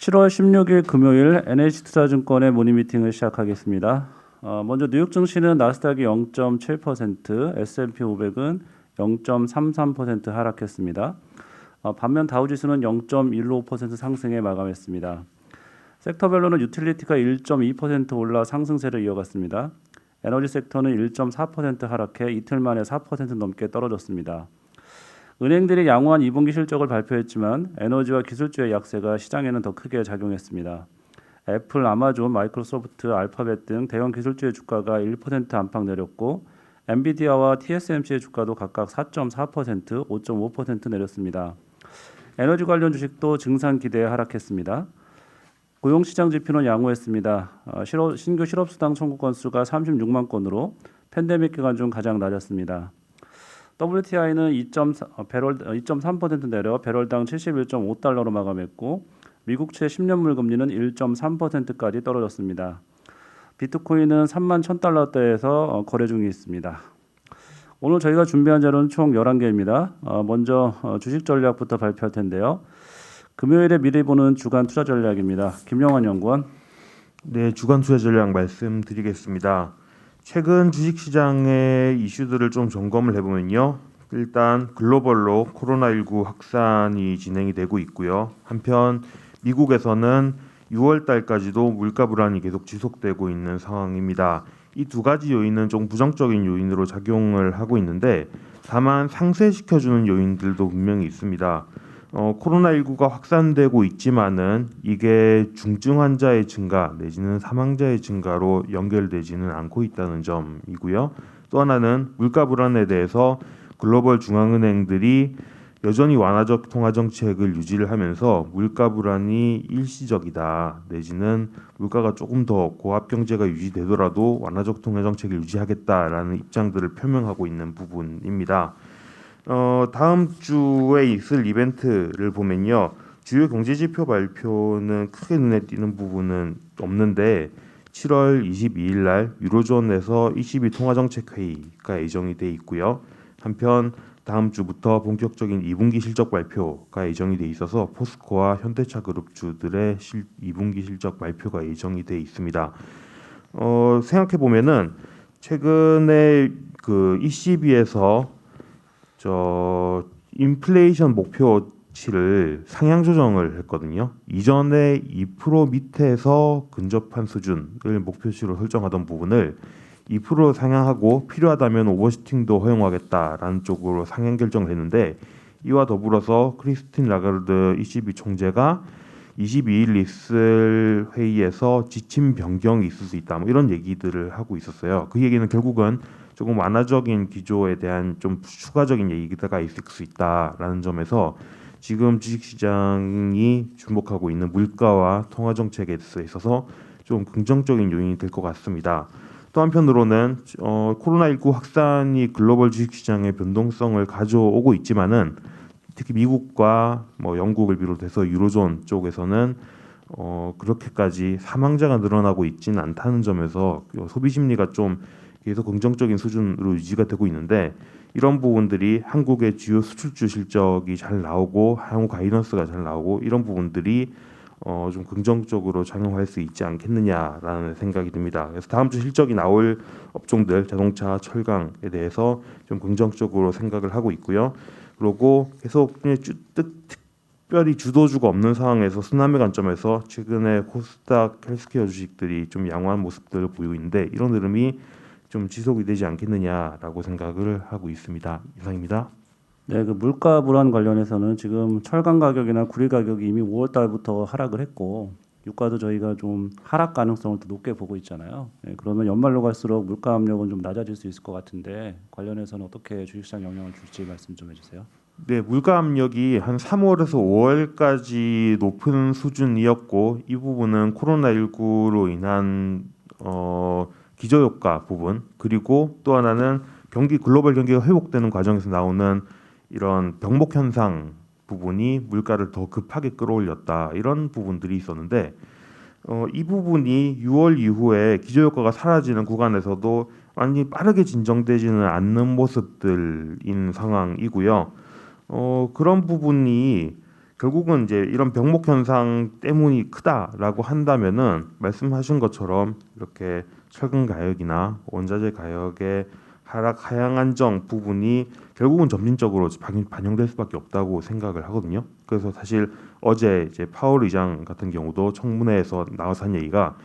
7월 16일 금요일 NH투자증권의 모닝미팅을 시작하겠습니다. 먼저 뉴욕 증시는 나스닥이 0.7%, S&P 500은 0.33% 하락했습니다. 반면 다우지수는 0.15% 상승에 마감했습니다. 섹터별로는 유틸리티가 1.2% 올라 상승세를 이어갔습니다. 에너지 섹터는 1.4% 하락해 이틀 만에 4% 넘게 떨어졌습니다. 은행들이 양호한 2분기 실적을 발표했지만 에너지와 기술주의 약세가 시장에는 더 크게 작용했습니다. 애플, 아마존, 마이크로소프트, 알파벳 등 대형 기술주의 주가가 1% 안팎 내렸고 엔비디아와 TSMC의 주가도 각각 4.4%, 5.5% 내렸습니다. 에너지 관련 주식도 증산 기대에 하락했습니다. 고용시장 지표는 양호했습니다. 신규 실업수당 청구 건수가 36만 건으로 팬데믹 기간 중 가장 낮았습니다. WTI는 2.3% 내려 배럴당 71.5달러로 마감했고 미국채 10년물 금리는 1.3%까지 떨어졌습니다. 비트코인은 3만 1,000달러대에서 거래 중에 있습니다. 오늘 저희가 준비한 자료는 총 11개입니다. 먼저 주식 전략부터 발표할 텐데요. 금요일에 미리 보는 주간 투자 전략입니다. 김영환 연구원. 네, 주간 투자 전략 말씀드리겠습니다. 최근 주식시장의 이슈들을 좀 점검을 해보면요. 일단 글로벌로 코로나19 확산이 진행이 되고 있고요. 한편 미국에서는 6월 달까지도 물가 불안이 계속 지속되고 있는 상황입니다. 이 두 가지 요인은 좀 부정적인 요인으로 작용을 하고 있는데 다만 상쇄시켜주는 요인들도 분명히 있습니다. 코로나19가 확산되고 있지만은 이게 중증 환자의 증가 내지는 사망자의 증가로 연결되지는 않고 있다는 점이고요. 또 하나는 물가 불안에 대해서 글로벌 중앙은행들이 여전히 완화적 통화 정책을 유지를 하면서 물가 불안이 일시적이다 내지는 물가가 조금 더 고압 경제가 유지되더라도 완화적 통화 정책을 유지하겠다라는 입장들을 표명하고 있는 부분입니다. 다음 주에 있을 이벤트를 보면요. 주요 경제 지표 발표는 크게 눈에 띄는 부분은 없는데 7월 22일 날 유로존에서 ECB 통화정책 회의가 예정이 돼 있고요. 한편 다음 주부터 본격적인 2분기 실적 발표가 예정이 돼 있어서 포스코와 현대차 그룹주들의 2분기 실적 발표가 예정이 돼 있습니다. 생각해 보면은 최근에 그 ECB에서 인플레이션 목표치를 상향 조정을 했거든요. 이전에 2% 밑에서 근접한 수준을 목표치로 설정하던 부분을 2% 상향하고 필요하다면 오버슈팅도 허용하겠다라는 쪽으로 상향 결정을 했는데 이와 더불어서 크리스틴 라가르드 ECB 총재가 22일 있을 회의에서 지침 변경이 있을 수 있다. 뭐 이런 얘기들을 하고 있었어요. 그 얘기는 결국은 조금 완화적인 기조에 대한 좀 추가적인 얘기가 있을 수 있다라는 점에서 지금 주식시장이 주목하고 있는 물가와 통화정책에 있어서 좀 긍정적인 요인이 될 것 같습니다. 또 한편으로는 코로나19 확산이 글로벌 주식시장의 변동성을 가져오고 있지만은 특히 미국과 영국을 비롯해서 유로존 쪽에서는 그렇게까지 사망자가 늘어나고 있지는 않다는 점에서 소비 심리가 좀 계속 긍정적인 수준으로 유지가 되고 있는데 이런 부분들이 한국의 주요 수출주 실적이 잘 나오고 향후 가이던스가 잘 나오고 이런 부분들이 좀 긍정적으로 작용할 수 있지 않겠느냐라는 생각이 듭니다. 그래서 다음 주 실적이 나올 업종들 자동차, 철강에 대해서 좀 긍정적으로 생각을 하고 있고요. 그리고 계속 특별히 주도주가 없는 상황에서 순환매 관점에서 최근에 코스닥 헬스케어 주식들이 좀 양호한 모습들을 보이고 있는데 이런 흐름이 좀 지속이 되지 않겠느냐라고 생각을 하고 있습니다. 이상입니다. 네, 그 물가 불안 관련해서는 지금 철강 가격이나 구리 가격이 이미 5월 달부터 하락을 했고 유가도 저희가 좀 하락 가능성을 더 높게 보고 있잖아요. 네, 그러면 연말로 갈수록 물가 압력은 좀 낮아질 수 있을 것 같은데 관련해서는 어떻게 주식시장 영향을 줄지 말씀 좀 해주세요. 네, 물가 압력이 한 3월에서 5월까지 높은 수준이었고 이 부분은 코로나19로 인한 기저효과 부분 그리고 또 하나는 글로벌 경기가 회복되는 과정에서 나오는 이런 병목 현상 부분이 물가를 더 급하게 끌어올렸다 이런 부분들이 있었는데 이 부분이 6월 이후에 기저효과가 사라지는 구간에서도 완전히 빠르게 진정되지는 않는 모습들인 상황이고요. 그런 부분이 결국은 이제 이런 병목 현상 때문이 크다라고 한다면은 말씀하신 것처럼 이렇게 철근 가격이나 원자재 가격의 하향 안정 부분이 결국은 점진적으로 반영될 수밖에 없다고 생각을 하거든요. 그래서 사실 어제 이제 파월 의장 같은 경우도 청문회에서 나와서 한 얘기가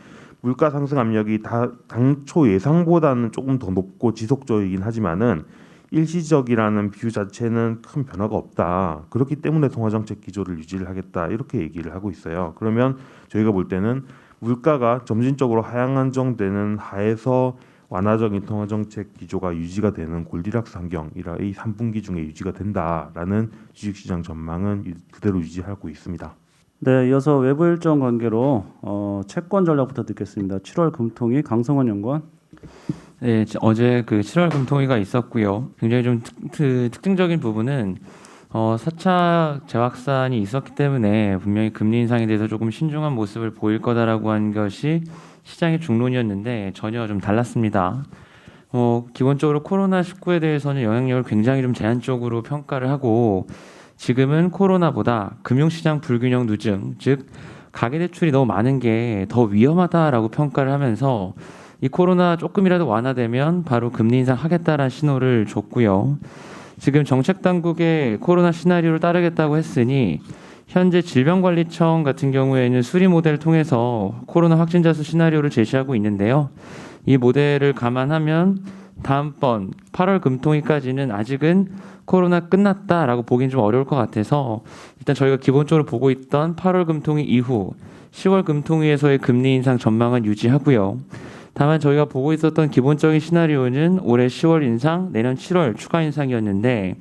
물가 상승 압력이 당초 예상보다는 조금 더 높고 지속적이긴 하지만은 일시적이라는 비유 자체는 큰 변화가 없다. 그렇기 때문에 통화정책 기조를 유지를 하겠다. 이렇게 얘기를 하고 있어요. 그러면 저희가 볼 때는 물가가 점진적으로 하향 안정되는 하에서 완화적인 통화정책 기조가 유지가 되는 골디락스 환경이라 이 3분기 중에 유지가 된다라는 주식시장 전망은 그대로 유지하고 있습니다. 네, 이어서 외부 일정 관계로 채권 전략부터 듣겠습니다. 7월 금통위 강성원 연구원. 네, 어제 그 7월 금통위가 있었고요. 굉장히 좀 특징적인 부분은 4차 재확산이 있었기 때문에 분명히 금리 인상에 대해서 조금 신중한 모습을 보일 거다라고 한 것이 시장의 중론이었는데 전혀 좀 달랐습니다. 기본적으로 코로나19에 대해서는 영향력을 굉장히 좀 제한적으로 평가를 하고 지금은 코로나보다 금융시장 불균형 누증, 즉 가계대출이 너무 많은 게 더 위험하다라고 평가를 하면서 이 코로나 조금이라도 완화되면 바로 금리 인상하겠다라는 신호를 줬고요. 지금 정책당국의 코로나 시나리오를 따르겠다고 했으니 현재 질병관리청 같은 경우에는 수리 모델을 통해서 코로나 확진자 수 시나리오를 제시하고 있는데요. 이 모델을 감안하면 다음번 8월 금통위까지는 아직은 코로나 끝났다라고 보기는 좀 어려울 것 같아서 일단 저희가 기본적으로 보고 있던 8월 금통위 이후 10월 금통위에서의 금리 인상 전망은 유지하고요. 다만 저희가 보고 있었던 기본적인 시나리오는 올해 10월 인상, 내년 7월 추가 인상이었는데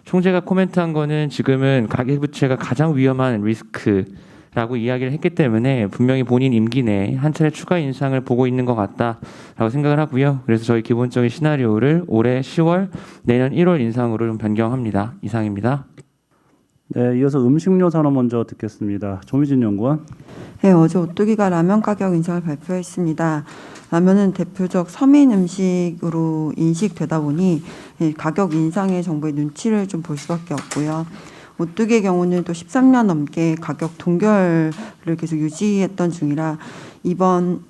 총재가 코멘트한 거는 지금은 가계부채가 가장 위험한 리스크라고 이야기를 했기 때문에 분명히 본인 임기 내에 한 차례 추가 인상을 보고 있는 것 같다라고 생각을 하고요. 그래서 저희 기본적인 시나리오를 올해 10월, 내년 1월 인상으로 좀 변경합니다. 이상입니다. 네, 이어서 음식료 산업 먼저 듣겠습니다. 조미진 연구원. 네, 어제 오뚜기가 라면 가격 인상을 발표했습니다. 라면은 대표적 서민 음식으로 인식되다 보니 가격 인상에 정부의 눈치를 좀 볼 수밖에 없고요. 오뚜기의 경우는 또 13년 넘게 가격 동결을 계속 유지했던 중이라 이번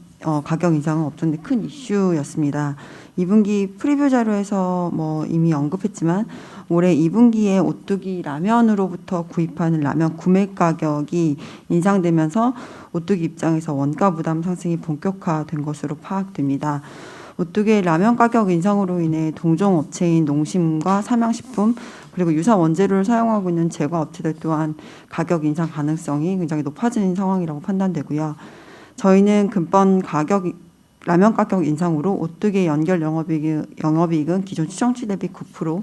가격 인상은 업종내 큰 이슈였습니다. 2분기 프리뷰 자료에서 이미 언급했지만 올해 2분기에 오뚜기 라면으로부터 구입하는 라면 구매 가격이 인상되면서 오뚜기 입장에서 원가 부담 상승이 본격화된 것으로 파악됩니다. 오뚜기의 라면 가격 인상으로 인해 동종 업체인 농심과 삼양식품 그리고 유사 원재료를 사용하고 있는 제과 업체들 또한 가격 인상 가능성이 굉장히 높아진 상황이라고 판단되고요. 저희는 금번 라면 가격 인상으로 오뚜기의 연결 영업이익은 기존 추정치 대비 9%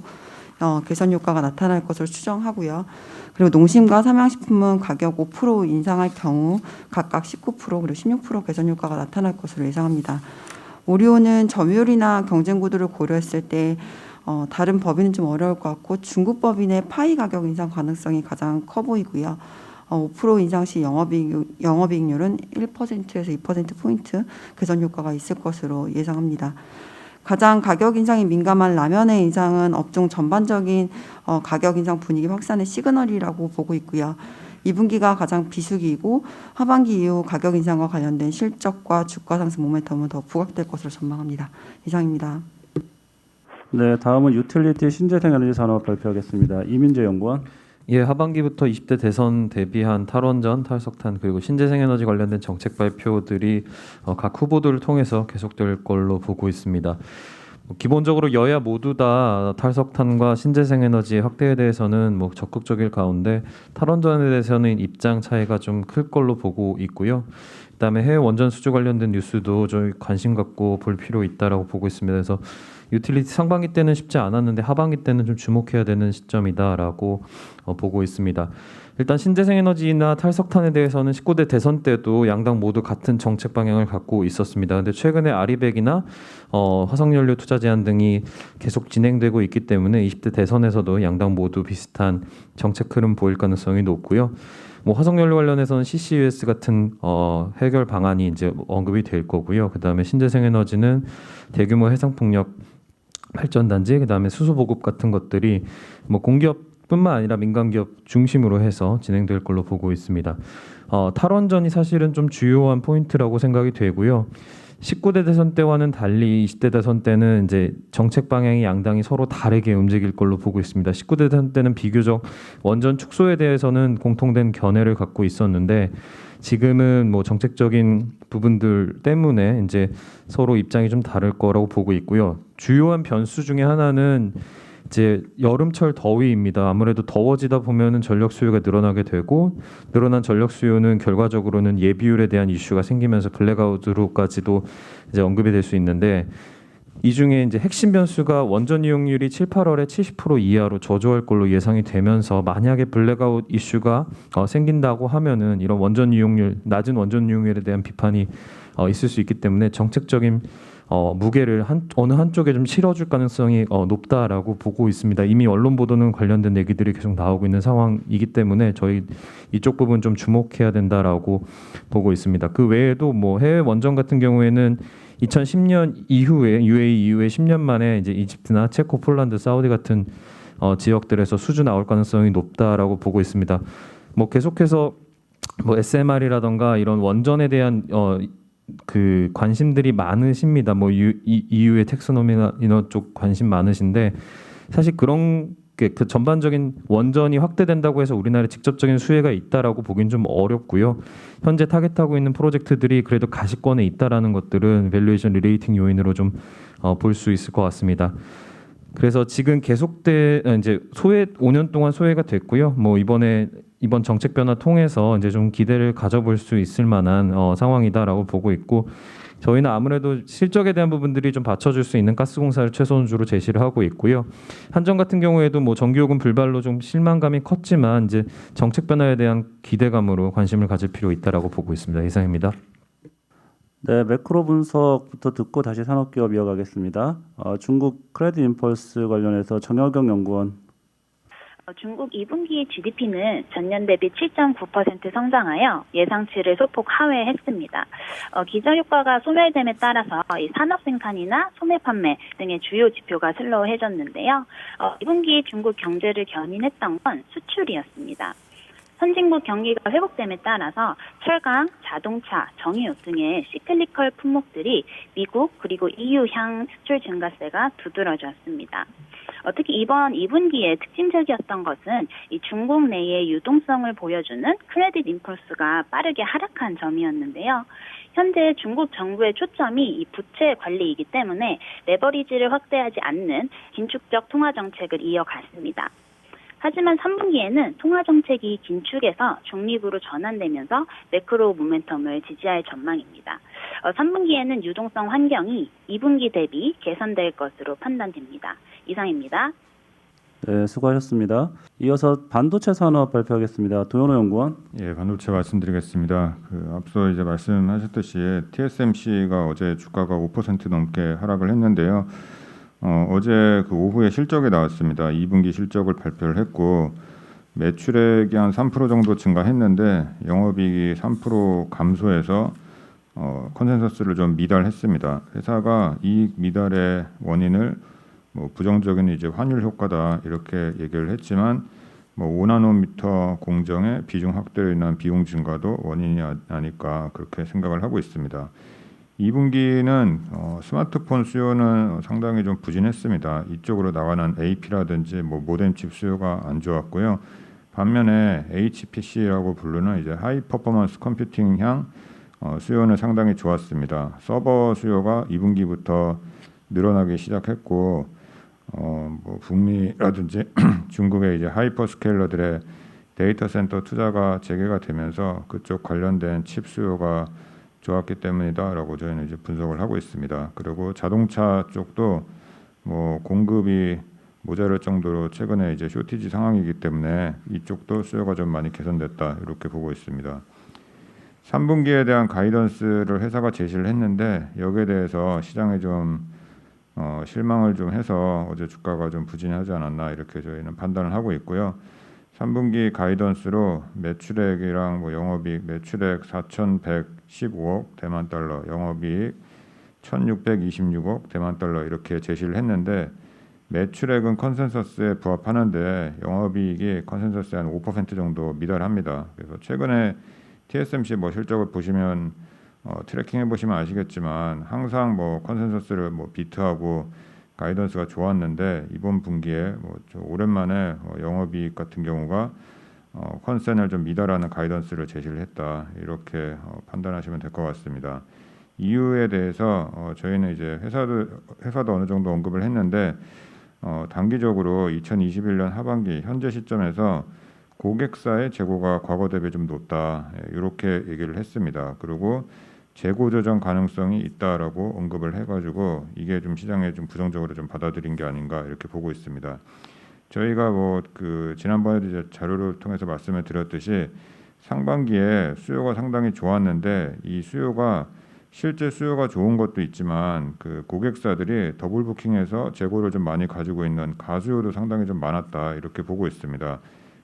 개선 효과가 나타날 것으로 추정하고요. 그리고 농심과 삼양식품은 가격 5% 인상할 경우 각각 19% 그리고 16% 개선 효과가 나타날 것으로 예상합니다. 오리온은 점유율이나 경쟁 구도를 고려했을 때 다른 법인은 좀 어려울 것 같고 중국 법인의 파이 가격 인상 가능성이 가장 커 보이고요. 5% 인상 시 영업이익률은 1%에서 2%포인트 개선 효과가 있을 것으로 예상합니다. 가장 가격 인상이 민감한 라면의 인상은 업종 전반적인 가격 인상 분위기 확산의 시그널이라고 보고 있고요. 2분기가 가장 비수기이고 하반기 이후 가격 인상과 관련된 실적과 주가 상승 모멘텀은 더 부각될 것으로 전망합니다. 이상입니다. 네, 다음은 유틸리티 신재생에너지 산업 발표하겠습니다. 이민재 연구원. 예, 하반기부터 20대 대선 대비한 탈원전, 탈석탄 그리고 신재생에너지 관련된 정책 발표들이 각 후보들을 통해서 계속될 걸로 보고 있습니다. 기본적으로 여야 모두 다 탈석탄과 신재생에너지 확대에 대해서는 적극적일 가운데 탈원전에 대해서는 입장 차이가 좀 클 걸로 보고 있고요. 그다음에 해외 원전 수주 관련된 뉴스도 좀 관심 갖고 볼 필요 있다라고 보고 있습니다. 그래서 유틸리티 상반기 때는 쉽지 않았는데 하반기 때는 좀 주목해야 되는 시점이다라고 보고 있습니다. 일단 신재생에너지나 탈석탄에 대해서는 19대 대선 때도 양당 모두 같은 정책 방향을 갖고 있었습니다. 근데 최근에 아리백이나 화석연료 투자 제한 등이 계속 진행되고 있기 때문에 20대 대선에서도 양당 모두 비슷한 정책 흐름 보일 가능성이 높고요. 화석연료 관련해서는 CCUS 같은 해결 방안이 이제 언급이 될 거고요. 그다음에 신재생에너지는 대규모 해상풍력 발전단지, 그다음에 수소 보급 같은 것들이 공기업 뿐만 아니라 민간 기업 중심으로 해서 진행될 걸로 보고 있습니다. 탈원전이 사실은 좀 주요한 포인트라고 생각이 되고요. 19대 대선 때와는 달리 20대 대선 때는 이제 정책 방향이 양당이 서로 다르게 움직일 걸로 보고 있습니다. 19대 대선 때는 비교적 원전 축소에 대해서는 공통된 견해를 갖고 있었는데 지금은 뭐 정책적인 부분들 때문에 이제 서로 입장이 좀 다를 거라고 보고 있고요. 주요한 변수 중에 하나는 이제 여름철 더위입니다. 아무래도 더워지다 보면은 전력 수요가 늘어나게 되고 늘어난 전력 수요는 결과적으로는 예비율에 대한 이슈가 생기면서 블랙아웃으로까지도 이제 언급이 될 수 있는데 이 중에 이제 핵심 변수가 원전 이용률이 7, 8월에 70% 이하로 저조할 걸로 예상이 되면서 만약에 블랙아웃 이슈가 생긴다고 하면은 이런 원전 이용률 낮은 원전 이용률에 대한 비판이 있을 수 있기 때문에 정책적인 무게를 어느 한쪽에 좀 실어줄 가능성이 높다라고 보고 있습니다. 이미 언론 보도는 관련된 얘기들이 계속 나오고 있는 상황이기 때문에 저희 이쪽 부분 좀 주목해야 된다라고 보고 있습니다. 그 외에도 뭐 해외 원전 같은 경우에는 2010년 이후에 UAE 이후에 10년 만에 이제 이집트나 체코, 폴란드, 사우디 같은 지역들에서 수주 나올 가능성이 높다라고 보고 있습니다. 뭐 계속해서 뭐 SMR이라던가 이런 원전에 대한 그 관심들이 많으십니다. 뭐 EU의 텍소노미나 이런 쪽 관심 많으신데 사실 그런 그 전반적인 원전이 확대된다고 해서 우리나라에 직접적인 수혜가 있다라고 보긴 좀 어렵고요. 현재 타겟하고 있는 프로젝트들이 그래도 가시권에 있다라는 것들은 밸류에이션 리레이팅 요인으로 좀 볼 수 있을 것 같습니다. 그래서 지금 계속돼 이제 5년 동안 소외가 됐고요. 뭐 이번 정책 변화 통해서 이제 좀 기대를 가져볼 수 있을 만한 상황이다라고 보고 있고 저희는 아무래도 실적에 대한 부분들이 좀 받쳐줄 수 있는 가스공사를 최선주로 제시를 하고 있고요. 한전 같은 경우에도 뭐 정기요금 불발로 좀 실망감이 컸지만 이제 정책 변화에 대한 기대감으로 관심을 가질 필요 있다라고 보고 있습니다. 이상입니다. 네, 매크로 분석부터 듣고 다시 산업기업 이어가겠습니다. 중국 크레딧 임펄스 관련해서 정혁영 연구원. 중국 2분기 GDP는 전년 대비 7.9% 성장하여 예상치를 소폭 하회했습니다. 기저효과가 소멸됨에 따라서 이 산업 생산이나 소매 판매 등의 주요 지표가 슬로우해졌는데요. 2분기 중국 경제를 견인했던 건 수출이었습니다. 선진국 경기가 회복됨에 따라서 철강, 자동차, 정유 등의 시클리컬 품목들이 미국 그리고 EU향 수출 증가세가 두드러졌습니다. 특히 이번 2분기에 특징적이었던 것은 이 중국 내의 유동성을 보여주는 크레딧 임펄스가 빠르게 하락한 점이었는데요. 현재 중국 정부의 초점이 이 부채 관리이기 때문에 레버리지를 확대하지 않는 긴축적 통화 정책을 이어갔습니다. 하지만 3분기에는 통화 정책이 긴축에서 중립으로 전환되면서 매크로 모멘텀을 지지할 전망입니다. 3분기에는 유동성 환경이 2분기 대비 개선될 것으로 판단됩니다. 이상입니다. 네, 수고하셨습니다. 이어서 반도체 산업 발표하겠습니다. 도현호 연구원. 예, 반도체 말씀드리겠습니다. 앞서 이제 말씀하셨듯이 TSMC가 어제 주가가 5% 넘게 하락을 했는데요. 어제 그 오후에 실적이 나왔습니다. 2분기 실적을 발표를 했고 매출액이 한 3% 정도 증가했는데 영업이익이 3% 감소해서 컨센서스를 좀 미달했습니다. 회사가 이익 미달의 원인을 뭐 부정적인 이제 환율 효과다 이렇게 얘기를 했지만 뭐 5나노미터 공정의 비중 확대로 인한 비용 증가도 원인이 아닐까 그렇게 생각을 하고 있습니다. 2분기는 스마트폰 수요는 상당히 좀 부진했습니다. 이쪽으로 나가는 AP라든지 뭐 모뎀 칩 수요가 안 좋았고요. 반면에 HPC라고 부르는 이제 하이 퍼포먼스 컴퓨팅향 수요는 상당히 좋았습니다. 서버 수요가 2분기부터 늘어나기 시작했고 뭐 북미라든지 중국의 이제 하이퍼스케일러들의 데이터 센터 투자가 재개가 되면서 그쪽 관련된 칩 수요가 좋았기 때문이다라고 저희는 이제 분석을 하고 있습니다. 그리고 자동차 쪽도 뭐 공급이 모자랄 정도로 최근에 이제 쇼티지 상황이기 때문에 이쪽도 수요가 좀 많이 개선됐다 이렇게 보고 있습니다. 3분기에 대한 가이던스를 회사가 제시를 했는데 여기에 대해서 시장에 좀 실망을 좀 해서 어제 주가가 좀 부진하지 않았나 이렇게 저희는 판단을 하고 있고요. 3분기 가이던스로 매출액이랑 뭐 영업이익 매출액 4,115억 대만 달러, 영업이익 1,626억 대만 달러 이렇게 제시를 했는데 매출액은 컨센서스에 부합하는데 영업이익이 컨센서스에 한 5% 정도 미달합니다. 그래서 최근에 TSMC 뭐 실적을 보시면 트래킹해 보시면 아시겠지만 항상 뭐 컨센서스를 뭐 비트하고 가이던스가 좋았는데 이번 분기에 좀 오랜만에 영업이익 같은 경우가 컨센을 좀 미달하는 가이던스를 제시를 했다, 이렇게 판단하시면 될 것 같습니다. 이유에 대해서 저희는 이제 회사도 어느 정도 언급을 했는데 단기적으로 2021년 하반기 현재 시점에서 고객사의 재고가 과거 대비 좀 높다, 이렇게 얘기를 했습니다. 그리고 재고 조정 가능성이 있다라고 언급을 해가지고 이게 좀 시장에 좀 부정적으로 좀 받아들인 게 아닌가, 이렇게 보고 있습니다. 저희가 지난번에도 이제 자료를 통해서 말씀을 드렸듯이 상반기에 수요가 상당히 좋았는데 이 수요가 실제 수요가 좋은 것도 있지만 그 고객사들이 더블 부킹해서 재고를 좀 많이 가지고 있는 가수요도 상당히 좀 많았다, 이렇게 보고 있습니다.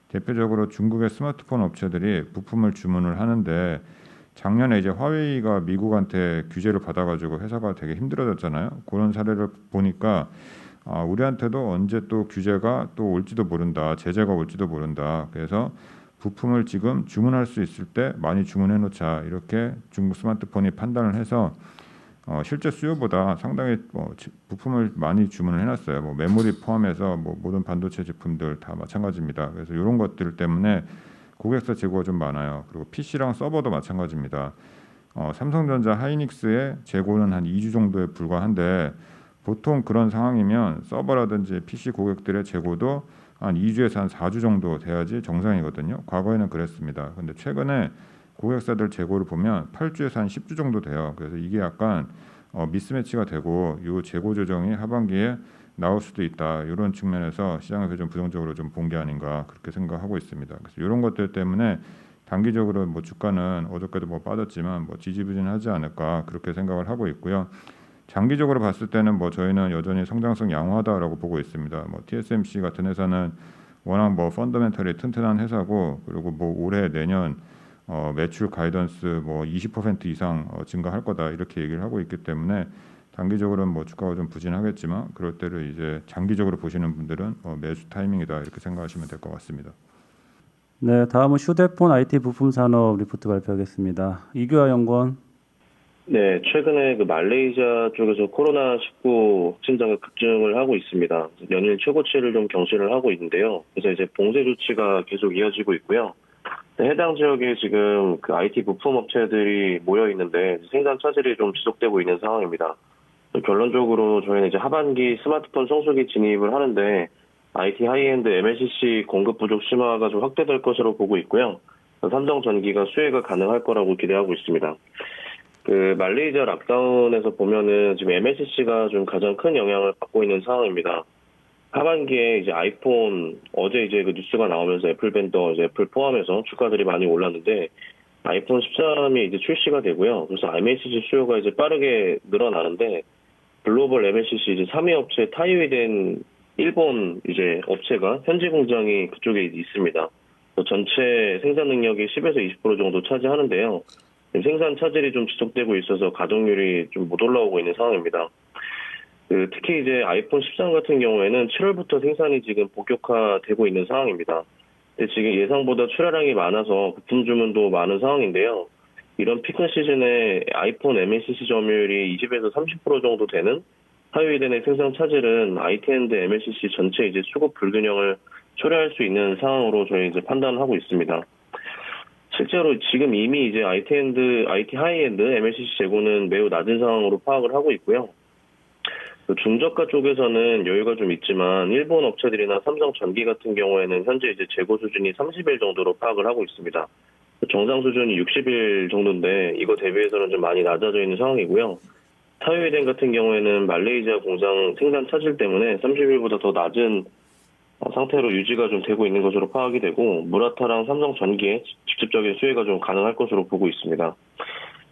대표적으로 중국의 스마트폰 업체들이 부품을 주문을 하는데 작년에 이제 화웨이가 미국한테 규제를 받아가지고 회사가 되게 힘들어졌잖아요. 그런 사례를 보니까 우리한테도 언제 또 규제가 또 올지도 모른다, 제재가 올지도 모른다. 그래서 부품을 지금 주문할 수 있을 때 많이 주문해 놓자, 이렇게 중국 스마트폰이 판단을 해서 실제 수요보다 상당히 부품을 많이 주문을 해놨어요. 뭐 메모리 포함해서 뭐 모든 반도체 제품들 다 마찬가지입니다. 그래서 이런 것들 때문에 고객사 재고가 좀 많아요. 그리고 PC랑 서버도 마찬가지입니다. 삼성전자 하이닉스의 재고는 한 2주 정도에 불과한데 보통 그런 상황이면 서버라든지 PC 고객들의 재고도 한 2주에서 한 4주 정도 돼야지 정상이거든요. 과거에는 그랬습니다. 근데 최근에 고객사들 재고를 보면 8주에서 한 10주 정도 돼요. 그래서 이게 약간 미스매치가 되고 이 재고 조정이 하반기에 나올 수도 있다, 이런 측면에서 시장에서 좀 부정적으로 좀 본 게 아닌가, 그렇게 생각하고 있습니다. 그래서 이런 것들 때문에 단기적으로 뭐 주가는 어저께도 뭐 빠졌지만 뭐 지지부진하지 않을까, 그렇게 생각을 하고 있고요. 장기적으로 봤을 때는 뭐 저희는 여전히 성장성 양호하다라고 보고 있습니다. 뭐 TSMC 같은 회사는 워낙 뭐 펀더멘털이 튼튼한 회사고, 그리고 뭐 올해 내년 매출 가이던스 뭐 20% 이상 증가할 거다, 이렇게 얘기를 하고 있기 때문에 단기적으로는 뭐 주가가 좀 부진하겠지만 그럴 때를 이제 장기적으로 보시는 분들은 매수 타이밍이다, 이렇게 생각하시면 될 것 같습니다. 네, 다음은 휴대폰 IT 부품 산업 리포트 발표하겠습니다. 이규하 연구원. 네, 최근에 그 말레이시아 쪽에서 코로나19 확진자가 급증을 하고 있습니다. 연일 최고치를 좀 경신을 하고 있는데요. 그래서 이제 봉쇄 조치가 계속 이어지고 있고요. 해당 지역에 지금 그 IT 부품 업체들이 모여 있는데 생산 차질이 좀 지속되고 있는 상황입니다. 결론적으로 저희는 이제 하반기 스마트폰 성수기 진입을 하는데 IT 하이엔드 MLCC 공급 부족 심화가 좀 확대될 것으로 보고 있고요. 삼성전기가 수혜가 가능할 거라고 기대하고 있습니다. 그 말레이시아 락다운에서 보면은 지금 MLCC가 좀 가장 큰 영향을 받고 있는 상황입니다. 하반기에 이제 아이폰, 어제 이제 그 뉴스가 나오면서 애플 밴더, 이제 애플 포함해서 주가들이 많이 올랐는데 아이폰 13이 이제 출시가 되고요. 그래서 MLCC 수요가 이제 빠르게 늘어나는데 글로벌 MLCC 이제 3위 업체 타이웨이 된 일본 이제 업체가 현지 공장이 그쪽에 있습니다. 전체 생산 능력이 10에서 20% 정도 차지하는데요. 생산 차질이 좀 지속되고 있어서 가동률이 좀 못 올라오고 있는 상황입니다. 특히 이제 아이폰 13 같은 경우에는 7월부터 생산이 지금 본격화되고 있는 상황입니다. 근데 지금 예상보다 출하량이 많아서 부품 주문도 많은 상황인데요. 이런 피크 시즌에 아이폰 MLCC 점유율이 20에서 30% 정도 되는 하이웨이덴의 생산 차질은 IT&D MLCC 전체 이제 수급 불균형을 초래할 수 있는 상황으로 저희 이제 판단을 하고 있습니다. 실제로 지금 이미 이제 IT 하이엔드 MLCC 재고는 매우 낮은 상황으로 파악을 하고 있고요. 중저가 쪽에서는 여유가 좀 있지만 일본 업체들이나 삼성전기 같은 경우에는 현재 이제 재고 수준이 30일 정도로 파악을 하고 있습니다. 정상 수준이 60일 정도인데 이거 대비해서는 좀 많이 낮아져 있는 상황이고요. 타이웨이덴 같은 경우에는 말레이시아 공장 생산 차질 때문에 30일보다 더 낮은 상태로 유지가 좀 되고 있는 것으로 파악이 되고 무라타랑 삼성전기에 직접적인 수혜가 좀 가능할 것으로 보고 있습니다.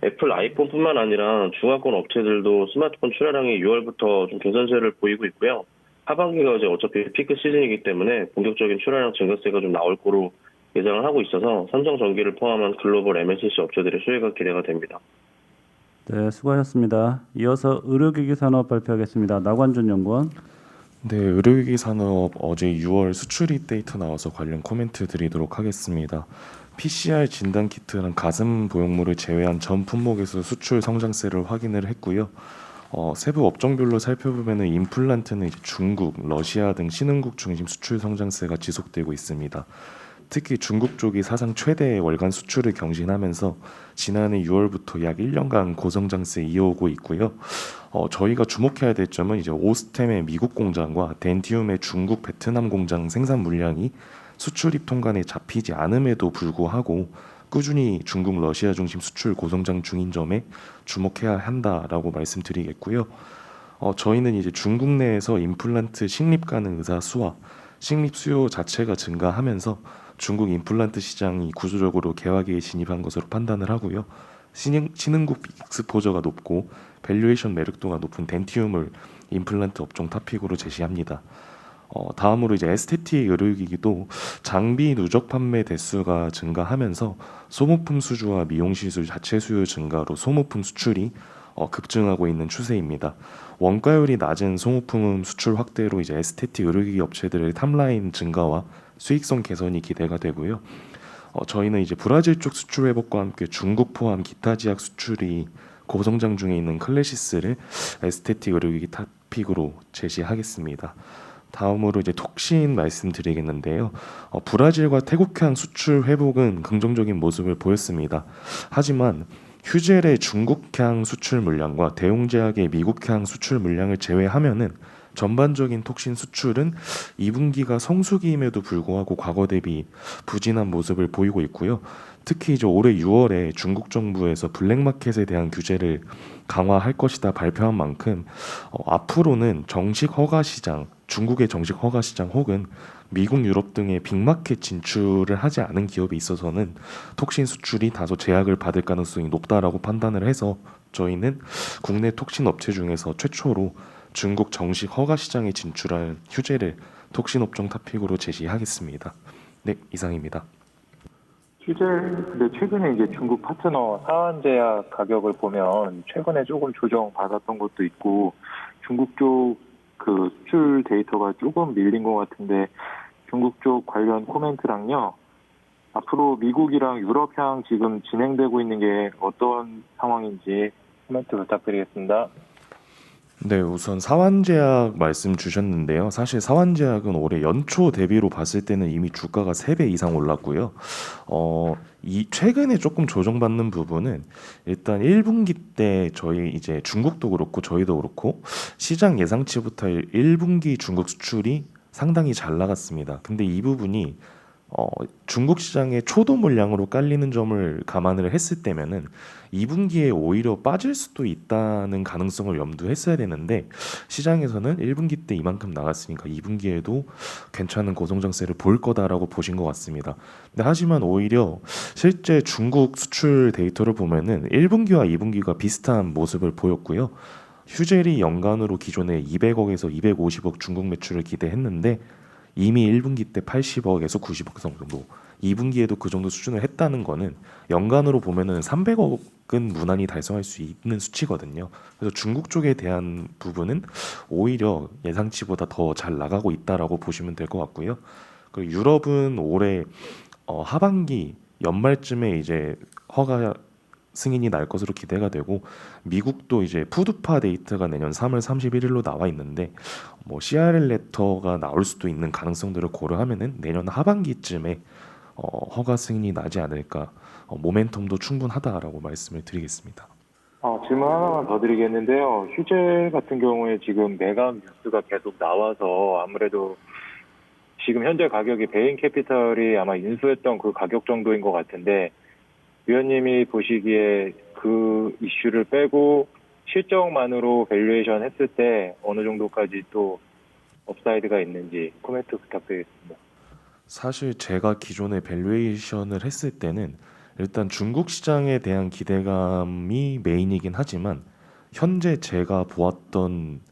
애플 아이폰뿐만 아니라 중화권 업체들도 스마트폰 출하량이 6월부터 좀 개선세를 보이고 있고요. 하반기가 이제 어차피 피크 시즌이기 때문에 본격적인 출하량 증가세가 좀 나올 거로 예상을 하고 있어서 삼성전기를 포함한 글로벌 MLCC 업체들의 수혜가 기대가 됩니다. 네, 수고하셨습니다. 이어서 의료기기 산업 발표하겠습니다. 나관준 연구원. 네, 의료기기 산업 어제 6월 수출입 데이터 나와서 관련 코멘트 드리도록 하겠습니다. PCR 진단 키트랑 가슴 보형물을 제외한 전 품목에서 수출 성장세를 확인을 했고요. 세부 업종별로 살펴보면은 임플란트는 이제 중국, 러시아 등 신흥국 중심 수출 성장세가 지속되고 있습니다. 특히 중국 쪽이 사상 최대 월간 수출을 경신하면서 지난해 6월부터 약 1년간 고성장세 이어오고 있고요. 저희가 주목해야 될 점은 이제 오스템의 미국 공장과 덴티움의 중국, 베트남 공장 생산 물량이 수출입 통관에 잡히지 않음에도 불구하고 꾸준히 중국, 러시아 중심 수출 고성장 중인 점에 주목해야 한다라고 말씀드리겠고요. 저희는 이제 중국 내에서 임플란트 식립 가능 의사 수와 식립 수요 자체가 증가하면서 중국 임플란트 시장이 구조적으로 개화기에 진입한 것으로 판단을 하고요. 신흥국 익스포저가 높고 밸류에이션 매력도가 높은 덴티움을 임플란트 업종 탑픽으로 제시합니다. 다음으로 이제 에스테틱 의료기기도 장비 누적 판매 대수가 증가하면서 소모품 수주와 미용 시술 자체 수요 증가로 소모품 수출이 급증하고 있는 추세입니다. 원가율이 낮은 소모품 수출 확대로 이제 에스테틱 의료기기 업체들의 탑라인 증가와 수익성 개선이 기대가 되고요. 저희는 이제 브라질 쪽 수출 회복과 함께 중국 포함 기타 지역 수출이 고성장 중에 있는 클래시스를 에스테틱 의료기기 탑픽으로 제시하겠습니다. 다음으로 이제 톡신 말씀드리겠는데요. 브라질과 태국향 수출 회복은 긍정적인 모습을 보였습니다. 하지만 휴젤의 중국향 수출 물량과 대웅제약의 미국향 수출 물량을 제외하면은 전반적인 톡신 수출은 2분기가 성수기임에도 불구하고 과거 대비 부진한 모습을 보이고 있고요. 특히 이제 올해 6월에 중국 정부에서 블랙마켓에 대한 규제를 강화할 것이다 발표한 만큼 앞으로는 정식 허가 시장, 중국의 정식 허가 시장 혹은 미국, 유럽 등의 빅마켓 진출을 하지 않은 기업에 있어서는 톡신 수출이 다소 제약을 받을 가능성이 높다라고 판단을 해서 저희는 국내 톡신 업체 중에서 최초로 중국 정식 허가 시장에 진출한 휴젤을 톡신 업종 탑픽으로 제시하겠습니다. 네, 이상입니다. 휴젤, 근데 최근에 이제 중국 파트너 사완제약 가격을 보면 최근에 조금 조정 받았던 것도 있고 중국 쪽 그 수출 데이터가 조금 밀린 것 같은데 중국 쪽 관련 코멘트랑요. 앞으로 미국이랑 유럽향 지금 진행되고 있는 게 어떤 상황인지 코멘트 부탁드리겠습니다. 네, 우선 사완제약 말씀 주셨는데요. 사실 사완제약은 올해 연초 대비로 봤을 때는 이미 주가가 3배 이상 올랐고요. 이 최근에 조금 조정받는 부분은 일단 1분기 때 저희 이제 중국도 그렇고 저희도 그렇고 시장 예상치부터 1분기 중국 수출이 상당히 잘 나갔습니다. 근데 이 부분이 중국 시장의 초도 물량으로 깔리는 점을 감안을 했을 때면은 2분기에 오히려 빠질 수도 있다는 가능성을 염두했어야 되는데 시장에서는 1분기 때 이만큼 나갔으니까 2분기에도 괜찮은 고성장세를 볼 거다라고 보신 것 같습니다. 근데 하지만 오히려 실제 중국 수출 데이터를 보면은 1분기와 2분기가 비슷한 모습을 보였고요. 휴젤이 연간으로 기존에 200억에서 250억 중국 매출을 기대했는데 이미 1분기 때 80억에서 90억 정도, 2분기에도 그 정도 수준을 했다는 거는 연간으로 보면은 300억은 무난히 달성할 수 있는 수치거든요. 그래서 중국 쪽에 대한 부분은 오히려 예상치보다 더 잘 나가고 있다라고 보시면 될 것 같고요. 그리고 유럽은 올해 하반기 연말쯤에 이제 허가 승인이 날 것으로 기대가 되고 미국도 이제 푸드파 데이터가 내년 3월 31일로 나와 있는데 뭐 CRL 레터가 나올 수도 있는 가능성들을 고려하면은 내년 하반기쯤에 허가 승인이 나지 않을까 모멘텀도 충분하다라고 말씀을 드리겠습니다. 질문 하나만 더 드리겠는데요. 휴젤 같은 경우에 지금 매각 뉴스가 계속 나와서 아무래도 지금 현재 가격이 베인캐피털이 아마 인수했던 그 가격 정도인 것 같은데 위원님이 보시기에 그 이슈를 빼고 실적만으로 밸류에이션 했을 때 어느 정도까지 또 업사이드가 있는지 코멘트 부탁드리겠습니다. 사실 제가 기존에 밸류에이션을 했을 때는 일단 중국 시장에 대한 기대감이 메인이긴 하지만 현재 제가 보았던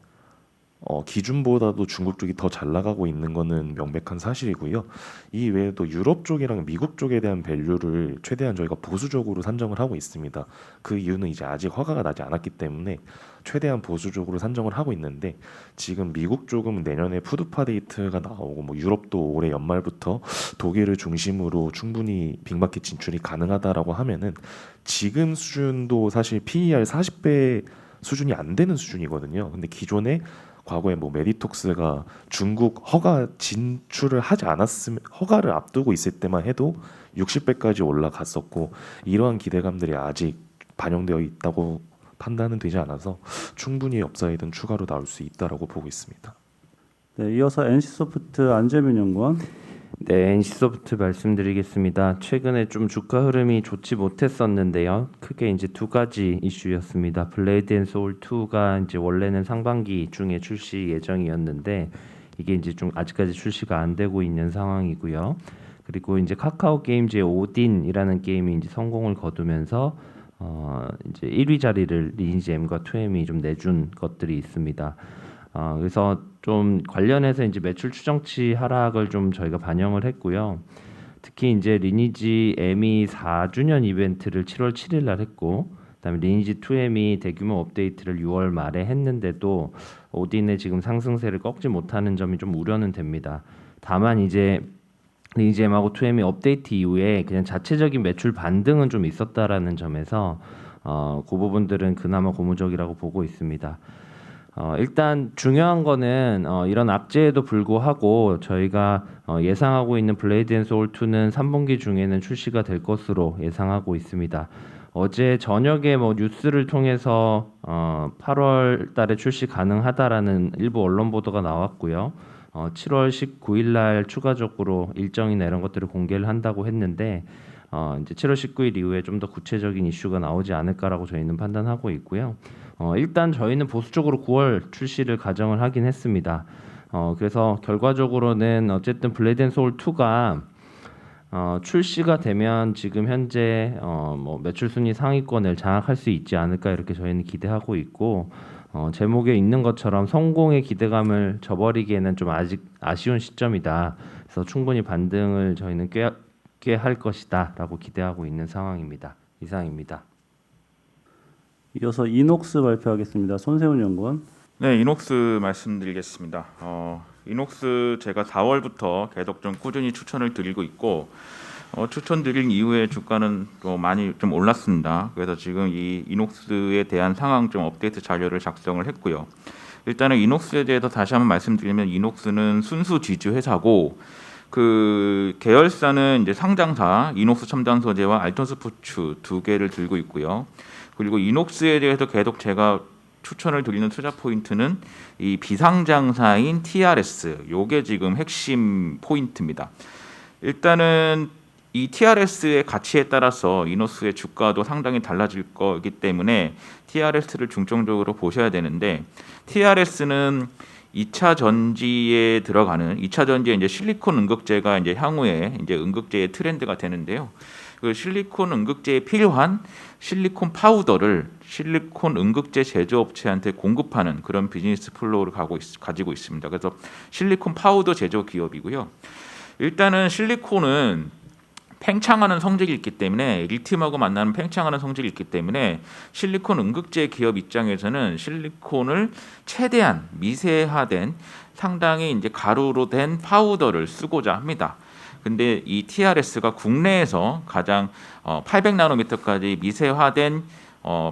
기준보다도 중국 쪽이 더 잘 나가고 있는 거는 명백한 사실이고요. 이 외에도 유럽 쪽이랑 미국 쪽에 대한 밸류를 최대한 저희가 보수적으로 산정을 하고 있습니다. 그 이유는 이제 아직 허가가 나지 않았기 때문에 최대한 보수적으로 산정을 하고 있는데, 지금 미국 쪽은 내년에 푸드파 데이트가 나오고 뭐 유럽도 올해 연말부터 독일을 중심으로 충분히 빅마켓 진출이 가능하다라고 하면은 지금 수준도 사실 PER 40배 수준이 안 되는 수준이거든요. 근데 기존에 과거에 뭐 메디톡스가 중국 허가 진출을 하지 않았으면, 허가를 앞두고 있을 때만 해도 60배까지 올라갔었고, 이러한 기대감들이 아직 반영되어 있다고 판단은 되지 않아서 충분히 업사이드는 추가로 나올 수 있다라고 보고 있습니다. 네, 이어서 NC소프트 안재민 연구원. 네, NC소프트 말씀드리겠습니다. 최근에 좀 주가 흐름이 좋지 못했었는데요. 크게 이제 두 가지 이슈였습니다. 블레이드 앤 소울 2가 이제 원래는 상반기 중에 출시 예정이었는데 이게 이제 좀 아직까지 출시가 안 되고 있는 상황이고요. 그리고 이제 카카오 게임즈의 오딘이라는 게임이 이제 성공을 거두면서 이제 1위 자리를 리니지 M과 2M이 좀 내준 것들이 있습니다. 그래서 좀 관련해서 이제 매출 추정치 하락을 좀 저희가 반영을 했고요. 특히 이제 리니지 M이 4주년 이벤트를 7월 7일 날 했고, 그다음에 리니지 2M이 대규모 업데이트를 6월 말에 했는데도 오딘의 지금 상승세를 꺾지 못하는 점이 좀 우려는 됩니다. 다만 이제 리니지 M하고 2M이 업데이트 이후에 그냥 자체적인 매출 반등은 좀 있었다라는 점에서 그 부분들은 그나마 고무적이라고 보고 있습니다. 일단 중요한 거는 이런 악재에도 불구하고 저희가 예상하고 있는 블레이드 앤 소울 2는 3분기 중에는 출시가 될 것으로 예상하고 있습니다. 어제 저녁에 뭐 뉴스를 통해서 8월 달에 출시 가능하다라는 일부 언론 보도가 나왔고요. 7월 19일 날 추가적으로 일정이나 이런 것들을 공개를 한다고 했는데 이제 7월 19일 이후에 좀 더 구체적인 이슈가 나오지 않을까라고 저희는 판단하고 있고요. 일단 저희는 보수적으로 9월 출시를 가정을 하긴 했습니다. 그래서 결과적으로는 어쨌든 블레이드 앤 소울 2가 출시가 되면 지금 현재 뭐 매출 순위 상위권을 장악할 수 있지 않을까 이렇게 저희는 기대하고 있고, 제목에 있는 것처럼 성공의 기대감을 저버리기에는 좀 아직 아쉬운 시점이다. 그래서 충분히 반등을 저희는 꽤 할 것이다라고 기대하고 있는 상황입니다. 이상입니다. 이어서 이녹스 발표하겠습니다. 손세훈 연구원. 네, 이녹스 말씀드리겠습니다. 이녹스 제가 4월부터 계속 좀 꾸준히 추천을 드리고 있고, 추천드린 이후에 주가는 또 많이 좀 올랐습니다. 그래서 지금 이 이녹스에 대한 상황 좀 업데이트 자료를 작성을 했고요. 일단은 이녹스에 대해서 다시 한번 말씀드리면, 이녹스는 순수 지주 회사고, 그 계열사는 이제 상장사 이녹스 첨단 소재와 알톤 스포츠 두 개를 들고 있고요. 그리고 이녹스에 대해서 계속 제가 추천을 드리는 투자 포인트는 이 비상장사인 TRS, 요게 지금 핵심 포인트입니다. 일단은 이 TRS의 가치에 따라서 이녹스의 주가도 상당히 달라질 거기 때문에 TRS를 중점적으로 보셔야 되는데, TRS는 2차 전지에 들어가는 2차 전지에 이제 실리콘 응급제가 이제 향후에 이제 응급제의 트렌드가 되는데요. 그 실리콘 응급제에 필요한 실리콘 파우더를 실리콘 응급제 제조업체한테 공급하는 그런 비즈니스 플로우를 가지고 있습니다. 그래서 실리콘 파우더 제조 기업이고요. 일단은 실리콘은 팽창하는 성질이 있기 때문에, 리튬하고 만나는 팽창하는 성질이 있기 때문에 실리콘 응급제 기업 입장에서는 실리콘을 최대한 미세화된 상당히 이제 가루로 된 파우더를 쓰고자 합니다. 근데 이 TRS가 국내에서 가장 800나노미터까지 미세화된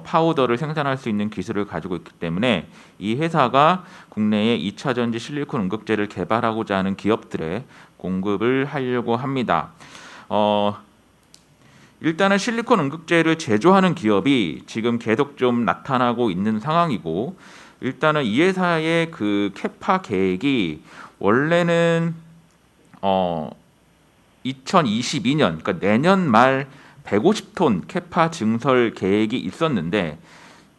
파우더를 생산할 수 있는 기술을 가지고 있기 때문에 이 회사가 국내에 2차 전지 실리콘 응급제를 개발하고자 하는 기업들에 공급을 하려고 합니다. 일단은 실리콘 응급제를 제조하는 기업이 지금 계속 좀 나타나고 있는 상황이고, 일단은 이 회사의 그 캐파 계획이 원래는 2022년, 그러니까 내년 말 150톤 캐파 증설 계획이 있었는데,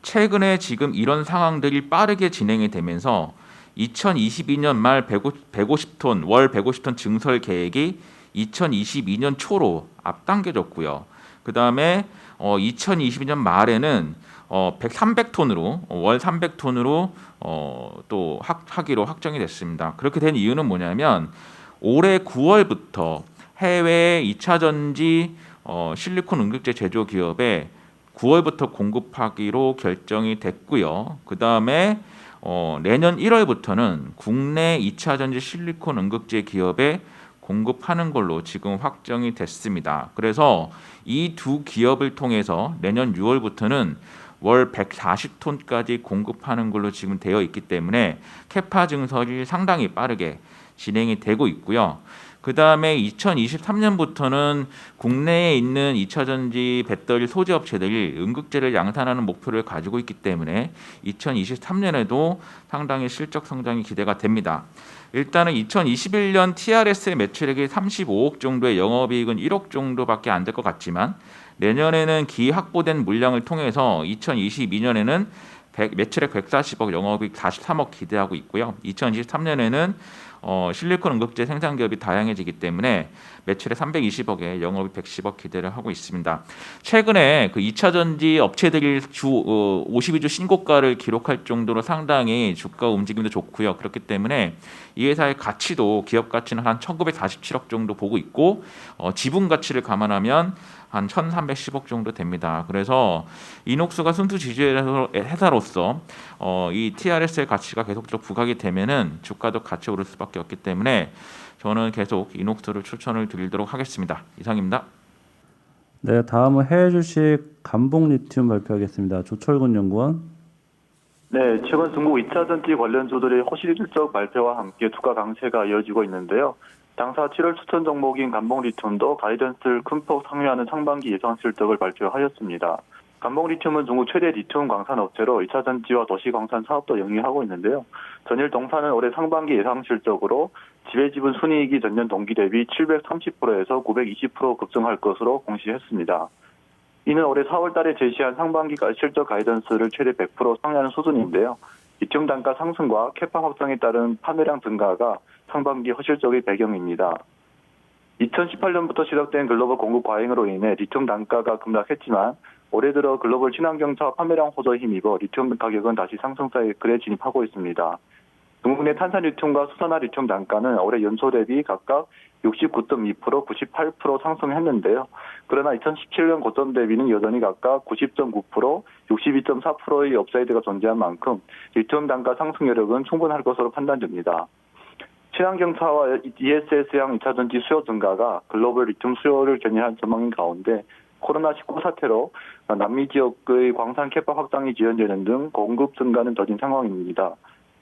최근에 지금 이런 상황들이 빠르게 진행이 되면서 2022년 말 150톤 증설 계획이 2022년 초로 앞당겨졌고요. 그다음에 2022년 말에는 300톤으로 월 300톤으로 또 하기로 확정이 됐습니다. 그렇게 된 이유는 뭐냐면 올해 9월부터 해외 2차 전지 실리콘 응급제 제조 기업에 9월부터 공급하기로 결정이 됐고요. 그다음에 내년 1월부터는 국내 2차 전지 실리콘 응급제 기업에 공급하는 걸로 지금 확정이 됐습니다. 그래서 이 두 기업을 통해서 내년 6월부터는 월 140톤까지 공급하는 걸로 지금 되어 있기 때문에 캐파 증설이 상당히 빠르게 진행이 되고 있고요. 그 다음에 2023년부터는 국내에 있는 2차 전지 배터리 소재 업체들이 응급제를 양산하는 목표를 가지고 있기 때문에 2023년에도 상당히 실적 성장이 기대가 됩니다. 일단은 2021년 TRS의 매출액이 35억 정도의 영업이익은 1억 정도밖에 안 될 것 같지만 내년에는 기확보된 물량을 통해서 2022년에는 매출액 140억, 영업이익 43억 기대하고 있고요. 2023년에는 실리콘 응급제 생산 기업이 다양해지기 때문에 매출액 320억에 영업이 110억 기대를 하고 있습니다. 최근에 그 2차 전지 업체들이 주 52주 신고가를 기록할 정도로 상당히 주가 움직임도 좋고요. 그렇기 때문에 이 회사의 가치도 기업 가치는 한 1947억 정도 보고 있고 지분 가치를 감안하면 한 1,310억 정도 됩니다. 그래서 이녹스가 순수 지주 회사로서 이 TRS의 가치가 계속적으로 부각이 되면은 주가도 같이 오를 수밖에 없기 때문에 저는 계속 이녹스를 추천을 드리도록 하겠습니다. 이상입니다. 네, 다음은 해외 주식 감봉 리튬 발표하겠습니다. 조철근 연구원. 네, 최근 중국 2차 전지 관련주들의 호실 실적 발표와 함께 주가 강세가 이어지고 있는데요. 당사 7월 추천 종목인 감봉 리튬도 가이던스를 큰 폭 상회하는 상반기 예상 실적을 발표하였습니다. 감봉 리튬은 중국 최대 리튬 광산 업체로 2차 전지와 도시 광산 사업도 영위하고 있는데요. 전일 동사는 올해 상반기 예상 실적으로 지배지분 순이익이 전년 동기 대비 730%에서 920% 급증할 것으로 공시했습니다. 이는 올해 4월 달에 제시한 상반기 실적 가이던스를 최대 100% 상회하는 수준인데요. 리튬 단가 상승과 캐파 확장에 따른 판매량 증가가 상반기 허실적의 배경입니다. 2018년부터 시작된 글로벌 공급 과잉으로 인해 리튬 단가가 급락했지만 올해 들어 글로벌 친환경차 판매량 호조에 힘입어 리튬 가격은 다시 상승 사이클에 진입하고 있습니다. 중국 내 탄산 리튬과 수산화 리튬 단가는 올해 연초 대비 각각 69.2%, 98% 상승했는데요. 그러나 2017년 고점 대비는 여전히 각각 90.9%, 62.4%의 업사이드가 존재한 만큼 리튬 단가 상승 여력은 충분할 것으로 판단됩니다. 친환경차와 ESS형 2차 전지 수요 증가가 글로벌 리튬 수요를 견인한 전망인 가운데 코로나19 사태로 남미 지역의 광산 캐파 확장이 지연되는 등 공급 증가는 더딘 상황입니다.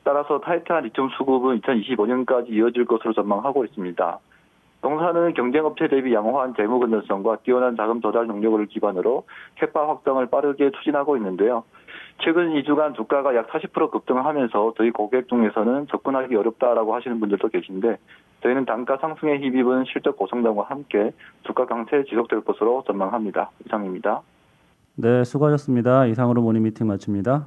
따라서 타이트한 리튬 수급은 2025년까지 이어질 것으로 전망하고 있습니다. 동사는 경쟁업체 대비 양호한 재무 건전성과 뛰어난 자금 조달 능력을 기반으로 캐파 확장을 빠르게 추진하고 있는데요. 최근 2주간 주가가 약 40% 급등하면서 저희 고객 중에서는 접근하기 어렵다라고 하시는 분들도 계신데 저희는 단가 상승에 힘입은 실적 고성장과 함께 주가 강세 지속될 것으로 전망합니다. 이상입니다. 네, 수고하셨습니다. 이상으로 모닝 미팅 마칩니다.